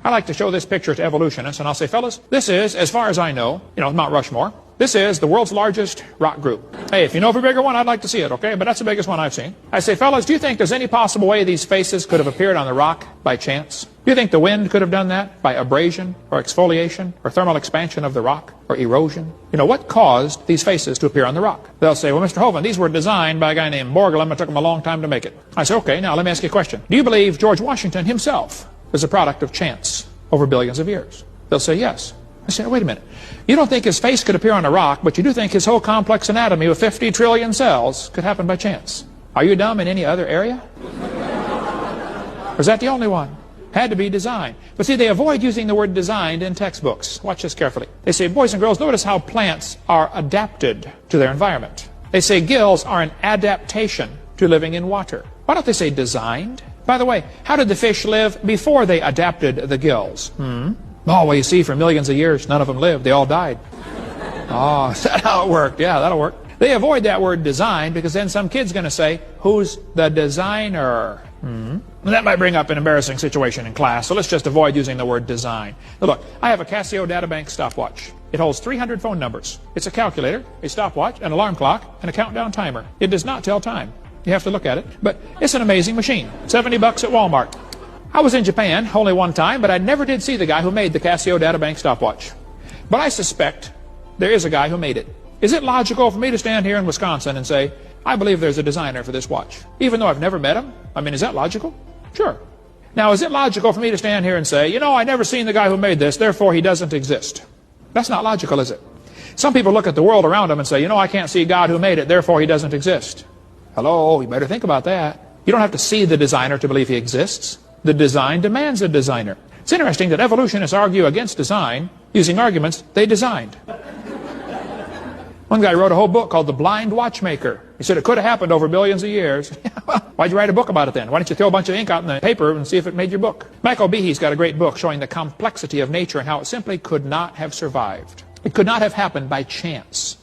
I like to show this picture to evolutionists, and I'll say, fellas, this is, as far as I know, Mount Rushmore. This is the world's largest rock group. Hey, if you know of a bigger one, I'd like to see it, okay? But that's the biggest one I've seen. I say, fellas, do you think there's any possible way these faces could have appeared on the rock by chance? Do you think the wind could have done that by abrasion or exfoliation or thermal expansion of the rock or erosion? What caused these faces to appear on the rock? They'll say, well, Mr. Hovind, these were designed by a guy named Borglum. It took him a long time to make it. I say, okay, now let me ask you a question. Do you believe George Washington himself is a product of chance over billions of years? They'll say, yes. I say, wait a minute. You don't think his face could appear on a rock, but you do think his whole complex anatomy with 50 trillion cells could happen by chance. Are you dumb in any other area? Or is that the only one? Had to be designed. But see, they avoid using the word designed in textbooks. Watch this carefully. They say, boys and girls, notice how plants are adapted to their environment. They say gills are an adaptation to living in water. Why don't they say designed? By the way, how did the fish live before they adapted the gills? Oh, well, you see, for millions of years, none of them lived. They all died. Oh, is that how it worked? Yeah, that'll work. They avoid that word design because then some kid's going to say, who's the designer? And that might bring up an embarrassing situation in class, so let's just avoid using the word design. Now look, I have a Casio Databank stopwatch. It holds 300 phone numbers. It's a calculator, a stopwatch, an alarm clock, and a countdown timer. It does not tell time. You have to look at it. But it's an amazing machine. $70 at Walmart. I was in Japan only one time, but I never did see the guy who made the Casio Databank stopwatch. But I suspect there is a guy who made it. Is it logical for me to stand here in Wisconsin and say, I believe there's a designer for this watch, even though I've never met him? I mean, is that logical? Sure. Now, is it logical for me to stand here and say, I never seen the guy who made this, therefore he doesn't exist? That's not logical, is it? Some people look at the world around them and say, I can't see God who made it, therefore he doesn't exist. Hello, you better think about that. You don't have to see the designer to believe he exists. The design demands a designer. It's interesting that evolutionists argue against design using arguments they designed. One guy wrote a whole book called The Blind Watchmaker. He said it could have happened over billions of years. Well, why'd you write a book about it then? Why don't you throw a bunch of ink out in the paper and see if it made your book? Michael Behe's got a great book showing the complexity of nature and how it simply could not have survived. It could not have happened by chance.